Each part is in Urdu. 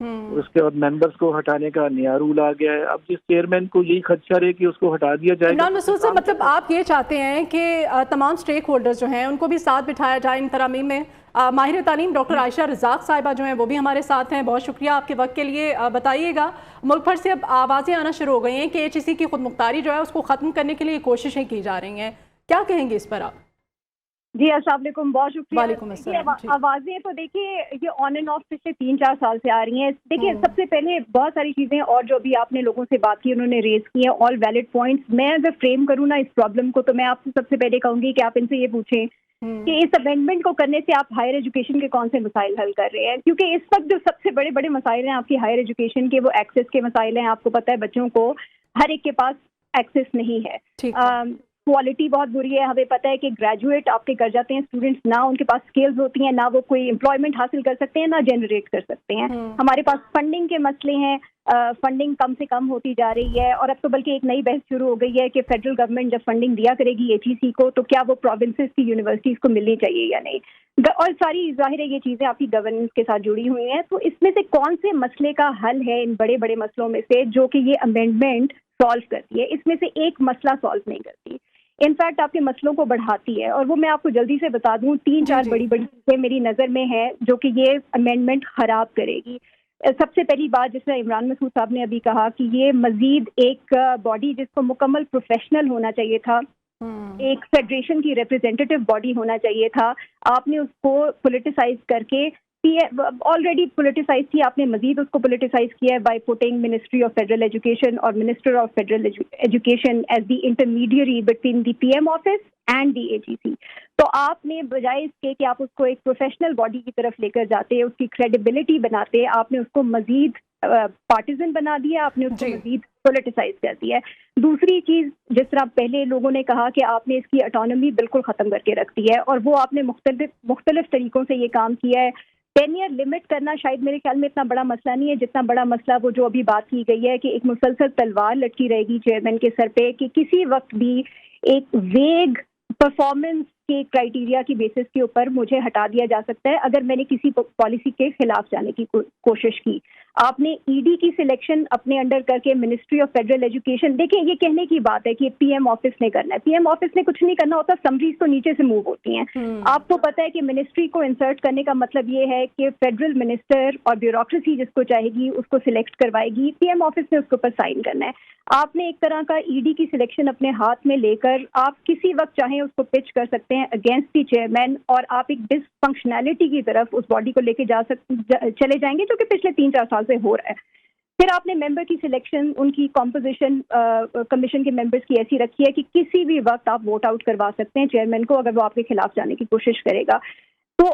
اس کے بعد ممبرس کو ہٹانے کا نیا رول آ گیا ہے. اب جس چیئرمین کو یہی خدشہ رہے کہ اس کو ہٹا دیا جائے گا. عمران مسعود صاحب، مطلب آپ یہ چاہتے ہیں کہ تمام سٹیک ہولڈرز جو ہیں ان کو بھی ساتھ بٹھایا جائے ان ترامیم میں. ماہر تعلیم ڈاکٹر عائشہ رزاق صاحبہ جو ہیں وہ بھی ہمارے ساتھ ہیں. بہت شکریہ آپ کے وقت کے لیے. بتائیے گا، ملک بھر سے اب آوازیں آنا شروع ہو گئی ہیں کہ HEC کی خود مختاری جو ہے اس کو ختم کرنے کے لیے کوششیں کی جا رہی ہیں. کیا کہیں گے اس پر آپ؟ جی السلام علیکم، بہت شکریہ. وعلیکم السلام. آوازیں تو دیکھیے یہ آن اینڈ آف پچھلے 3-4 سال سے آ رہی ہیں. دیکھیے سب سے پہلے بہت ساری چیزیں اور جو بھی آپ نے لوگوں سے بات کی انہوں نے ریز کی ہیں، آل ویلڈ پوائنٹس. میں اگر فریم کروں نا اس پرابلم کو تو میں آپ سے سب سے پہلے کہوں گی کہ آپ ان سے یہ پوچھیں کہ اس امینڈمنٹ کو کرنے سے آپ ہائر ایجوکیشن کے کون سے مسائل حل کر رہے ہیں. کیونکہ اس وقت جو سب سے بڑے بڑے مسائل ہیں آپ کی ہائر ایجوکیشن کے، وہ ایکسیس کے مسائل ہیں. آپ کو پتہ ہے بچوں کو ہر ایک کے پاس ایکسیس نہیں ہے. کوالٹی بہت بری ہے. ہمیں پتہ ہے کہ گریجویٹ آپ کے کر جاتے ہیں اسٹوڈنٹس، نہ ان کے پاس اسکلز ہوتی ہیں، نہ وہ کوئی امپلائمنٹ حاصل کر سکتے ہیں، نہ جنریٹ کر سکتے ہیں. ہمارے پاس فنڈنگ کے مسئلے ہیں. فنڈنگ کم سے کم ہوتی جا رہی ہے. اور اب تو بلکہ ایک نئی بحث شروع ہو گئی ہے کہ فیڈرل گورنمنٹ جب فنڈنگ دیا کرے گی HEC کو تو کیا وہ پروونسز کی یونیورسٹیز کو ملنی چاہیے یا نہیں. اور ساری ظاہر ہے یہ چیزیں آپ کی گورننس کے ساتھ جڑی ہوئی ہیں. تو اس میں سے کون سے مسئلے کا حل ہے ان بڑے بڑے مسئلوں میں سے جو کہ یہ امینڈمنٹ سالو کرتی ہے؟ اس میں سے ایک مسئلہ سالو نہیں کرتی، انفیکٹ آپ کے مسئلوں کو بڑھاتی ہے. اور وہ میں آپ کو جلدی سے بتا دوں 3-4 بڑی بڑی چیزیں میری نظر میں ہیں جو کہ یہ امینڈمنٹ خراب کرے گی. سب سے پہلی بات، جس طرح عمران مسعود صاحب نے ابھی کہا کہ یہ مزید ایک باڈی جس کو مکمل پروفیشنل ہونا چاہیے تھا، ایک فیڈریشن کی ریپرزینٹیو باڈی ہونا چاہیے تھا، آپ نے اس کو پولیٹیسائز کر کے آلریڈی پولیٹیسائز تھی، آپ نے مزید اس کو پولیٹیسائز کیا ہے by putting ministry of federal education اور minister of federal education as the intermediary between the PM office and the HEC. تو آپ نے بجائے اس کے کہ آپ اس کو ایک پروفیشنل باڈی کی طرف لے کر جاتے، اس کی کریڈیبلٹی بناتے، آپ نے اس کو مزید پارٹیزن بنا دیا، آپ نے اس کو مزید پولیٹیسائز کر دیا ہے. دوسری چیز، جس طرح پہلے لوگوں نے کہا کہ آپ نے اس کی اٹانومی بالکل ختم کر کے رکھ دی ہے، اور وہ آپ نے مختلف طریقوں سے یہ کام کیا ہے. ٹینیئر لمٹ کرنا شاید میرے خیال میں اتنا بڑا مسئلہ نہیں ہے جتنا بڑا مسئلہ وہ جو ابھی بات کی گئی ہے کہ ایک مسلسل تلوار لٹکی رہے گی چیئرمین کے سر پہ کہ کسی وقت بھی ایک ویگ پرفارمنس کے کرائیٹیریا کی بیسس کے اوپر مجھے ہٹا دیا جا سکتا ہے اگر میں نے کسی پالیسی کے خلاف جانے کی کوشش کی. آپ نے ED کی سلیکشن اپنے انڈر کر کے منسٹری آف فیڈرل ایجوکیشن، دیکھیں یہ کہنے کی بات ہے کہ PM آفس نے کرنا ہے. PM آفس نے کچھ نہیں کرنا ہوتا، سمریز تو نیچے سے موو ہوتی ہیں. آپ کو پتہ ہے کہ منسٹری کو انسرٹ کرنے کا مطلب یہ ہے کہ فیڈرل منسٹر اور بیوروکریسی جس کو چاہے گی اس کو سلیکٹ کروائے گی، PM آفس نے اس کے اوپر سائن کرنا ہے. آپ نے ایک طرح کا ED کی سلیکشن اپنے ہاتھ میں لے کر آپ کسی وقت چاہیں اس کو پچ کر سکتے ہیں اگینسٹ دی چیئرمین، اور آپ ایک ڈس فنکشنالٹی کی طرف اس باڈی کو لے کے چلے جائیں گے جو کہ پچھلے 3-4 سال سے ہو رہا ہے. پھر آپ نے ممبر کی سلیکشن، ان کی کمپوزیشن کمیشن کے ممبرس کی ایسی رکھی ہے کہ کسی بھی وقت آپ ووٹ آؤٹ کروا سکتے ہیں چیئرمین کو اگر وہ آپ کے خلاف جانے کی کوشش کرے گا. تو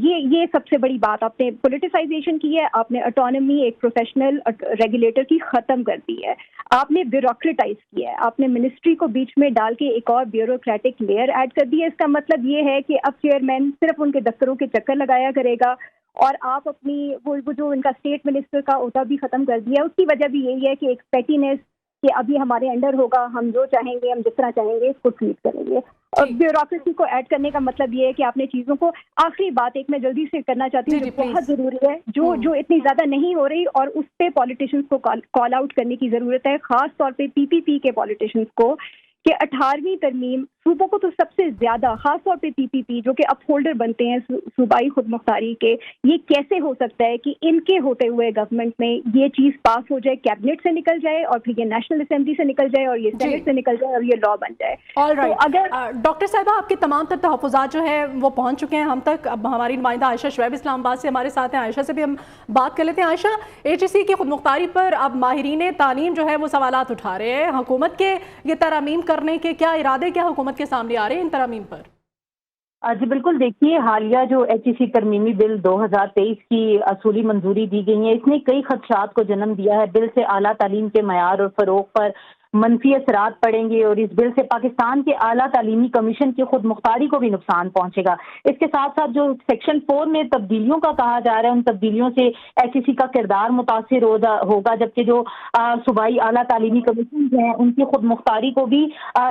یہ سب سے بڑی بات آپ نے پولیٹیسائزیشن کی ہے. آپ نے اٹانومی ایک پروفیشنل ریگولیٹر کی ختم کر دی ہے. آپ نے بیوروکریٹائز کیا ہے. آپ نے منسٹری کو بیچ میں ڈال کے ایک اور بیوروکریٹک لیئر ایڈ کر دی ہے. اس کا مطلب یہ ہے کہ اب چیئرمین صرف ان کے دفتروں کے چکر لگایا کرے گا، اور آپ اپنی وہ جو ان کا اسٹیٹ منسٹر کا عہدہ بھی ختم کر دیا. اس کی وجہ بھی یہی ہے کہ ایک پیٹینس کہ ابھی ہمارے انڈر ہوگا، ہم جو چاہیں گے، ہم جس طرح چاہیں گے اس کو ٹریٹ کریں گے. اور بیوروکریسی کو ایڈ کرنے کا مطلب یہ ہے کہ آپ نے چیزوں کو، آخری بات ایک میں جلدی سے کرنا چاہتی ہوں جو بہت ضروری ہے، جو اتنی زیادہ نہیں ہو رہی اور اس پہ پالیٹیشنز کو کال آؤٹ کرنے کی ضرورت ہے، خاص طور پہ PPP کے پالیٹیشنز کو، کہ 18ویں ترمیم صوبوں کو تو سب سے زیادہ، خاص طور پہ PPP جو کہ اپ ہولڈر بنتے ہیں صوبائی خود مختاری کے، یہ کیسے ہو سکتا ہے کہ ان کے ہوتے ہوئے گورنمنٹ میں یہ چیز پاس ہو جائے، کیبنٹ سے نکل جائے اور پھر یہ نیشنل اسمبلی سے نکل جائے اور یہ سینٹ سے نکل جائے اور یہ لا بن جائے. تو اگر ڈاکٹر صاحبہ آپ کے تمام تر تحفظات جو ہیں وہ پہنچ چکے ہیں ہم تک. اب ہماری نمائندہ عائشہ شعیب اسلام آباد سے ہمارے ساتھ ہیں. عائشہ سے بھی ہم بات کر لیتے ہیں. عائشہ، HEC کی خود مختاری پر اب ماہرین تعلیم جو ہے وہ سوالات اٹھا رہے ہیں. حکومت کے یہ ترامیم کرنے کے کیا ارادے کیا حکومت کے سامنے آ رہے ہیں ان ترامیم پر؟ جی بالکل، دیکھیے حالیہ جو HEC ترمیمی بل 2023 کی اصولی منظوری دی گئی ہے، اس نے کئی خدشات کو جنم دیا ہے. بل سے اعلیٰ تعلیم کے معیار اور فروغ پر منفی اثرات پڑیں گے اور اس بل سے پاکستان کے اعلیٰ تعلیمی کمیشن کی خود مختاری کو بھی نقصان پہنچے گا۔ اس کے ساتھ ساتھ جو سیکشن 4 میں تبدیلیوں کا کہا جا رہا ہے، ان تبدیلیوں سے ایچ ای سی کا کردار متاثر ہوگا، جبکہ جو صوبائی اعلیٰ تعلیمی کمیشن ہیں ان کی خود مختاری کو بھی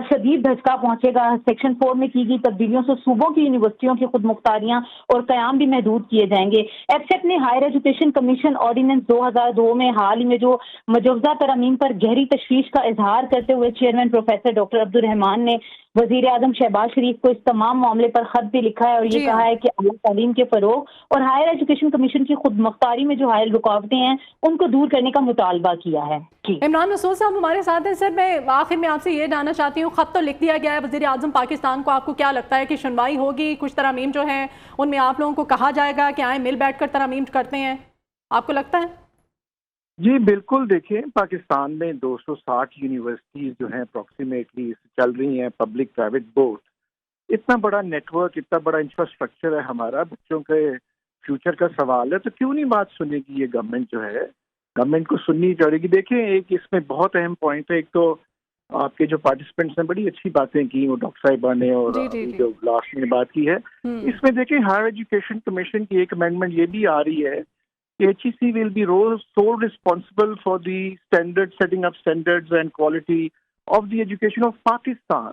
شدید دھچکا پہنچے گا۔ سیکشن 4 میں کی گئی تبدیلیوں سے صوبوں کی یونیورسٹیوں کی خود مختاریاں اور قیام بھی محدود کیے جائیں گے۔ ایفسیٹ نے ہائر ایجوکیشن کمیشن آرڈیننس 2002 میں حال ہی میں جو مجوزہ ترامیم پر گہری تشویش کا اظہار کرتے ہوئے چیئرمین پروفیسر ڈاکٹر عبدالرحمان نے وزیر اعظم شہباز شریف کو اس تمام معاملے پر خط بھی لکھا ہے اور یہ کہا ہے کہ اعلیٰ تعلیم کے فروغ اور ہائر ایجوکیشن کمیشن کی خود مختاری میں جو حائل رکاوٹیں ہیں ان کو دور کرنے کا مطالبہ کیا ہے۔ عمران مسعود صاحب ہمارے ساتھ ہیں۔ سر، میں آخر میں آپ سے یہ جاننا چاہتی ہوں، خط تو لکھ دیا گیا ہے وزیر اعظم پاکستان کو، آپ کو کیا لگتا ہے کہ سنوائی ہوگی؟ کچھ ترامیم جو ہیں ان میں آپ لوگوں کو کہا جائے گا کہ آئیں مل بیٹھ کر ترامیم کرتے ہیں، آپ کو لگتا ہے؟ جی بالکل، دیکھیں پاکستان میں 260 یونیورسٹیز جو ہیں اپروکسیمیٹلی چل رہی ہیں، پبلک پرائیویٹ بوتھ۔ اتنا بڑا نیٹ ورک، اتنا بڑا انفراسٹرکچر ہے ہمارا، بچوں کے فیوچر کا سوال ہے، تو کیوں نہیں بات سنے گی یہ گورنمنٹ جو ہے؟ گورنمنٹ کو سننی چاہیے گی۔ دیکھیں ایک اس میں بہت اہم پوائنٹ ہے، ایک تو آپ کے جو پارٹیسپینٹس نے بڑی اچھی باتیں کی، وہ ڈاکٹر صاحبہ نے اور جو لاسٹ میں بات کی ہے، اس میں دیکھیں ہائر ایجوکیشن کمیشن کی ایک امینڈمنٹ یہ بھی آ رہی ہے کہ HEC will be sole responsible for the standards and quality of the education of Pakistan۔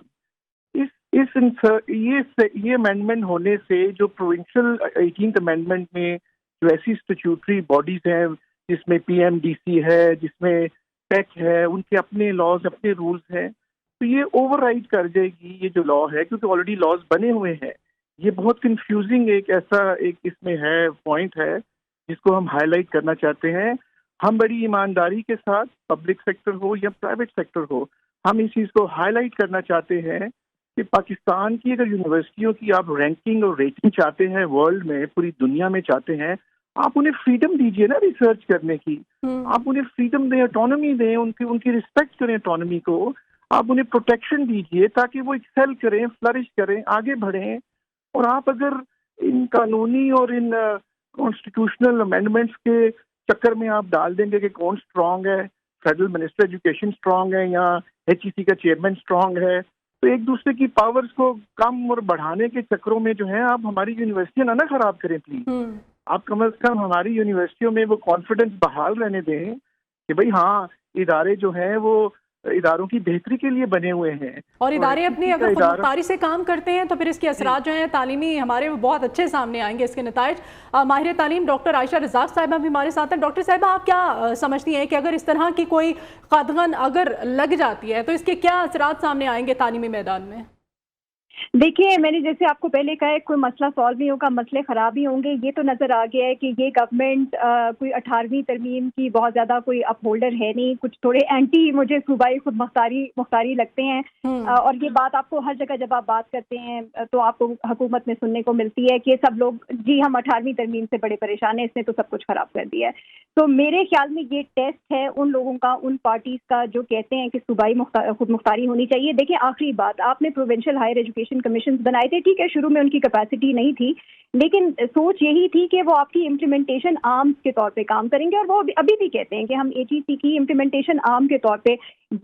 یہ امینڈمنٹ ہونے سے جو پروونشل 18th امینڈمنٹ میں جو ایسی اسٹیچوٹری باڈیز ہیں جس میں PMDC ہے، جس میں پیک ہے، ان کے اپنے لاز، اپنے رولز ہیں، تو یہ اوور رائڈ کر جائے گی یہ جو لا ہے، کیونکہ آلریڈی لاز بنے ہوئے ہیں۔ یہ بہت کنفیوزنگ ایک اس میں ہے پوائنٹ ہے جس کو ہم ہائی لائٹ کرنا چاہتے ہیں۔ ہم بڑی ایمانداری کے ساتھ، پبلک سیکٹر ہو یا پرائیویٹ سیکٹر ہو، ہم اس چیز کو ہائی لائٹ کرنا چاہتے ہیں کہ پاکستان کی اگر یونیورسٹیوں کی آپ رینکنگ اور ریٹنگ چاہتے ہیں ورلڈ میں، پوری دنیا میں چاہتے ہیں، آپ انہیں فریڈم دیجیے نا ریسرچ کرنے کی، آپ انہیں فریڈم دیں، آٹونومی دیں، ان کی رسپیکٹ کریں آٹونومی کو، آپ انہیں پروٹیکشن دیجیے تاکہ وہ ایکسیل کریں، فلرش کریں، آگے بڑھیں۔ اور آپ اگر ان قانونی اور ان کانسٹیٹیوشنل امینڈمنٹس کے چکر میں آپ ڈال دیں گے کہ کون اسٹرانگ ہے، فیڈرل منسٹر ایجوکیشن اسٹرانگ ہے یا HEC کا چیئرمین اسٹرانگ ہے، تو ایک دوسرے کی پاورز کو کم اور بڑھانے کے چکروں میں جو ہے آپ ہماری یونیورسٹیاں نہ خراب کریں پلیز۔ آپ کم از کم ہماری یونیورسٹیوں میں وہ کانفیڈنس بحال رہنے دیں کہ بھئی ہاں ادارے جو ہیں وہ اداروں کی بہتری کے لیے بنے ہوئے ہیں، اور ادارے اپنی اگر خود مختاری سے کام کرتے ہیں تو پھر اس کے اثرات جو ہیں تعلیمی ہمارے بہت اچھے سامنے آئیں گے، اس کے نتائج۔ ماہر تعلیم ڈاکٹر عائشہ رزاق صاحبہ بھی ہمارے ساتھ ہیں۔ ڈاکٹر صاحبہ، آپ کیا سمجھتی ہیں کہ اگر اس طرح کی کوئی قدغن اگر لگ جاتی ہے تو اس کے کیا اثرات سامنے آئیں گے تعلیمی میدان میں؟ دیکھیے، میں نے جیسے آپ کو پہلے کہا ہے، کوئی مسئلہ سالو نہیں ہوگا، مسئلے خراب ہی ہوں گے۔ یہ تو نظر آ گیا ہے کہ یہ گورنمنٹ کوئی 18ویں ترمیم کی بہت زیادہ کوئی اپ ہولڈر ہے نہیں، کچھ تھوڑے اینٹی مجھے صوبائی خود مختاری لگتے ہیں، اور یہ بات آپ کو ہر جگہ جب آپ بات کرتے ہیں تو آپ کو حکومت میں سننے کو ملتی ہے کہ سب لوگ جی ہم 18ویں ترمیم سے بڑے پریشان ہیں، اس نے تو سب کچھ خراب کر دیا ہے۔ تو میرے خیال میں یہ ٹیسٹ ہے ان لوگوں کا، ان پارٹیز کا جو کہتے ہیں کہ صوبائی خود مختاری ہونی چاہیے۔ دیکھیں آخری بات، آپ نے پروونشل ہائر ایجوکیشن کمیشن بنائے تھے، ٹھیک ہے، شروع میں ان کی کیپیسٹی نہیں تھی، لیکن سوچ یہی تھی کہ وہ آپ کی امپلیمنٹیشن آرمز کے طور پہ کام کریں گے، اور وہ ابھی بھی کہتے ہیں کہ ہم HEC کی امپلیمنٹیشن آرم کے طور پہ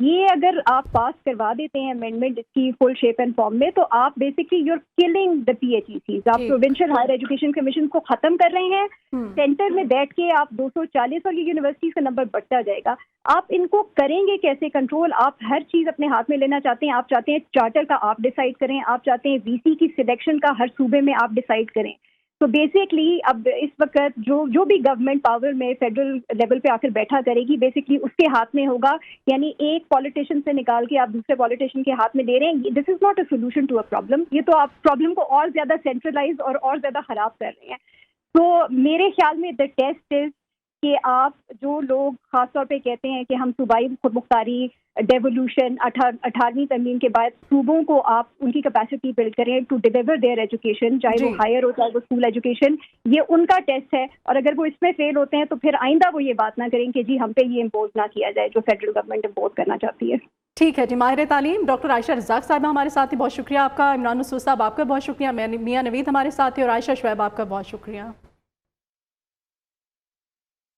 یہ اگر آپ پاس کروا دیتے ہیں امینڈمنٹ اس کی فل شیپ اینڈ فارم میں، تو آپ basically you are killing the PHECs، آپ پروونشل ہائر ایجوکیشن کمیشن کو ختم کر رہے ہیں۔ سینٹر میں بیٹھ کے آپ 240 اور یہ یونیورسٹیز کا نمبر بڑھتا جائے گا، آپ ان کو کریں گے کیسے کنٹرول؟ آپ ہر چیز اپنے ہاتھ میں لینا چاہتے ہیں، آپ چاہتے ہیں چارٹر کا آپ ڈیسائیڈ کریں، آپ چاہتے ہیں VC کی سلیکشن کا ہر صوبے میں آپ ڈیسائیڈ کریں۔ تو بیسکلی اب اس وقت جو بھی گورنمنٹ پاور میں فیڈرل لیول پہ آ کر بیٹھا کرے گی، بیسکلی اس کے ہاتھ میں ہوگا، یعنی ایک پالیٹیشین سے نکال کے آپ دوسرے پالیٹیشین کے ہاتھ میں دے رہے ہیں۔ This is not a solution to a problem, یہ تو آپ پرابلم کو اور زیادہ سینٹرلائز اور زیادہ خراب کر رہے ہیں۔ تو میرے خیال میں دا ٹیسٹ از کہ آپ جو لوگ خاص طور پہ کہتے ہیں کہ ہم صوبائی خود مختاری، ڈیولوشن، 18ویں ترمیم کے بعد صوبوں کو آپ ان کی کیپیسٹی بلڈ کریں ٹو ڈیلیور دیئر ایجوکیشن، چاہے وہ ہائر ہو چاہے وہ اسکول ایجوکیشن، یہ ان کا ٹیسٹ ہے۔ اور اگر وہ اس میں فیل ہوتے ہیں تو پھر آئندہ وہ یہ بات نہ کریں کہ جی ہم پہ یہ امپوز نہ کیا جائے جو فیڈرل گورنمنٹ امپوز کرنا چاہتی ہے۔ ٹھیک ہے جی، ماہر تعلیم ڈاکٹر عائشہ رزاق صاحبہ ہمارے ساتھ ہی، بہت شکریہ آپ کا۔ عمران مسعود صاحب آپ کا بہت شکریہ، میاں نوید ہمارے ساتھ ہی، اور عائشہ شعیب آپ کا بہت شکریہ۔